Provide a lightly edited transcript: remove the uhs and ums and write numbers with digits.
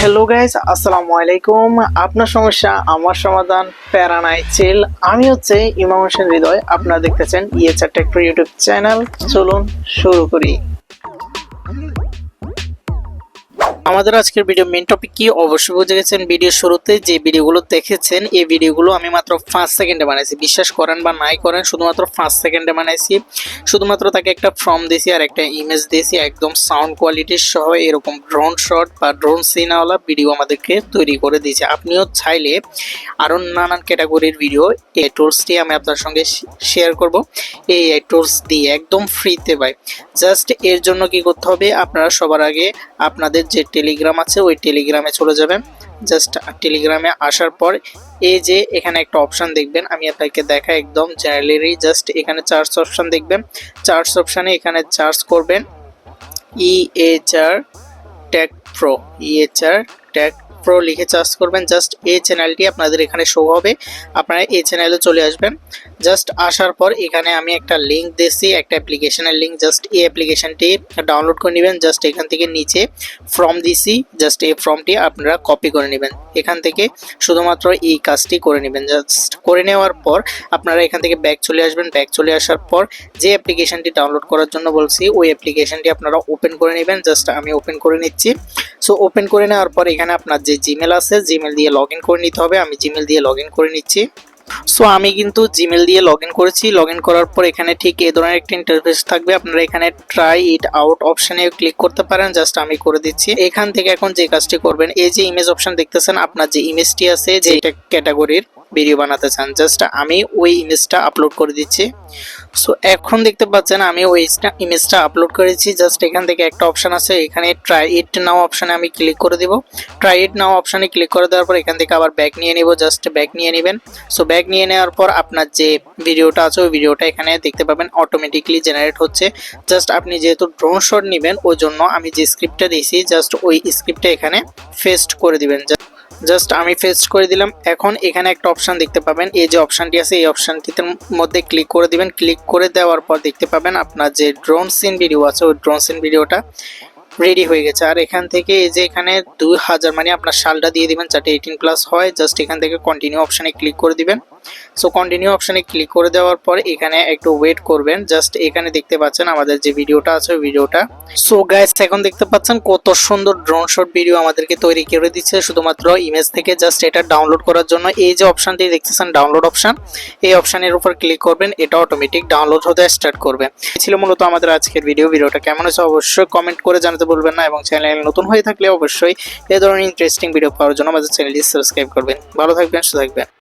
Hello guys, আসসালামু আলাইকুম। আপনার সমস্যা আমার সমাধান, প্যারা নাই, চিল। আমি হচ্ছে ইমাম হোসেন হৃদয়। আপনারা দেখতেছেন ইএচআর টেক প্রো ইউটিউব চ্যানেল। চলুন শুরু করি। আমাদের আজকের ভিডিও মেন টপিক কি অবশ্যই বুঝে গেছেন। ভিডিও শুরুতে যে ভিডিওগুলো দেখেছেন এই ভিডিওগুলো আমি মাত্র 5 সেকেন্ডে বানাইছি। বিশ্বাস করেন বা নাই করেন, শুধুমাত্র 5 সেকেন্ডে বানাইছি। শুধুমাত্র তাকে একটা ফর্ম দিয়েছি আর একটা ইমেজ দিয়েছি, একদম সাউন্ড কোয়ালিটি সহ এরকম ড্রোন শট বা ড্রোন সিনওয়ালা ভিডিও আমাদেরকে তৈরি করে দিয়েছে। আপনিও চাইলে আরও নানান ক্যাটাগরির ভিডিও এই টুলসটি আমি আপনার সঙ্গে শেয়ার করব। এই টুলস দিয়ে একদম ফ্রিতে পাই। জাস্ট এর জন্য কি করতে হবে, আপনারা সবার আগে আপনাদের যে টেলিগ্রাম আছে ওই টেলিগ্রামে চলে যাবেন। জাস্ট টেলিগ্রামে আসার পর এই যে এখানে একটা অপশান দেখবেন, আমি আপনাকে দেখাই একদম জেনারেলি। জাস্ট এখানে চার্জ অপশান দেখবেন, চার্জ অপশানে এখানে চার্জ করবেন ইএচআর টেক প্রো, ইএচআর টেক প্রো লিখে চার্জ করবেন। জাস্ট এই চ্যানেলটি আপনাদের এখানে শো হবে, আপনারা এই চ্যানেলে চলে আসবেন। জাস্ট আসার পর এখানে আমি একটা লিঙ্ক দিয়েছি, একটা অ্যাপ্লিকেশনের লিঙ্ক। জাস্ট এই অ্যাপ্লিকেশনটি ডাউনলোড করে নেবেন। জাস্ট এখান থেকে নিচে ফর্ম দিছি, জাস্ট এই ফর্মটি আপনারা কপি করে নেবেন। এখান থেকে শুধুমাত্র এই কাজটি করে নেবেন। জাস্ট করে নেওয়ার পর আপনারা এখান থেকে ব্যাক চলে আসবেন। ব্যাক চলে আসার পর যে অ্যাপ্লিকেশনটি ডাউনলোড করার জন্য বলছি ওই অ্যাপ্লিকেশনটি আপনারা ওপেন করে নেবেন। জাস্ট আমি ওপেন করে নিচ্ছি। সো ওপেন করে নেওয়ার পর এখানে আপনার যে জিমেল আছে জিমেল দিয়ে লগ ইন করে নিতে হবে। আমি জিমেল দিয়ে লগ ইন করে নিচ্ছি। সো আমি কিন্তু জিমেল দিয়ে লগ ইন করেছি। লগ ইন করার পর এখানে ঠিক এই ধরনের একটা ইন্টারফেস থাকবে। আপনারা এখানে ট্রাই ইট আউট অপশানে ক্লিক করতে পারেন। জাস্ট আমি করে দিচ্ছি। এখান থেকে এখন যে কাজটি করবেন, এই যে ইমেজ অপশান দেখতেছেন, আপনার যে ইমেজটি আছে যে ক্যাটাগরির ভিডিও বানাতে চান, জাস্ট আমি ওই ইমেজটা আপলোড করে দিচ্ছি। সো এখন দেখতে পাচ্ছেন আমি ওই ইমেজটা আপলোড করেছি। জাস্ট এখান থেকে একটা অপশান আছে, এখানে ট্রাই ইট নাও অপশানে আমি ক্লিক করে দেব। ট্রাই ইট নাও অপশানে ক্লিক করে দেওয়ার পর এখান থেকে আবার ব্যাক নিয়ে নিব। জাস্ট ব্যাক নিয়ে নেবেন। সো ব্যাক নিয়ে নেওয়ার পর আপনার যে ভিডিওটা আছে ওই ভিডিওটা এখানে দেখতে পাবেন অটোমেটিকলি জেনারেট হচ্ছে। জাস্ট আপনি যেহেতু ড্রোন শট নেবেন ওই জন্য আমি যে স্ক্রিপ্টটা দিয়েছি জাস্ট ওই স্ক্রিপ্টটা এখানে পেস্ট করে দিবেন। জাস্ট আমি পেস্ট করে দিলাম। এখন এখানে একটা অপশান দেখতে পাবেন, এই যে অপশানটি আছে এই অপশানটির মধ্যে ক্লিক করে দিবেন। ক্লিক করে দেওয়ার পর দেখতে পাবেন আপনার যে ড্রোন সিন ভিডিও আছে ওই ড্রোন সিন ভিডিওটা রেডি হয়ে গেছে। আর এখান থেকে এই যে এখানে 2000 মানে আপনার সালটা দিয়ে দিবেন যাতে 18+ হয়। জাস্ট এখান থেকে কন্টিনিউ অপশানে ক্লিক করে দিবেন। সো কন্টিনিউ অপশানে ক্লিক করে দেওয়ার পর এখানে একটু ওয়েট করবেন। জাস্ট এখানে দেখতে পাচ্ছেন আমাদের যে ভিডিওটা আছে ওই ভিডিওটা। সো গাইস এখন দেখতে পাচ্ছেন কত সুন্দর ড্রোন শট ভিডিও আমাদেরকে তৈরি করে দিচ্ছে শুধুমাত্র ইমেজ থেকে। জাস্ট এটা ডাউনলোড করার জন্য এই যে অপশানটি দেখতেছেন ডাউনলোড অপশান, এই অপশানের উপর ক্লিক করবেন। এটা অটোমেটিক ডাউনলোড হতে স্টার্ট করবে। এই ছিল মূলত আমাদের আজকের ভিডিওটা কেমন হয়েছে অবশ্যই কমেন্ট করে জানাতে ভুলবেন না, এবং চ্যানেল নতুন হয়ে থাকলে অবশ্যই এই ধরনের ইন্টারেস্টিং ভিডিও পাওয়ার জন্য আমাদের চ্যানেলটি সাবস্ক্রাইব করবেন। ভালো থাকবেন, সুস্থ থাকবেন।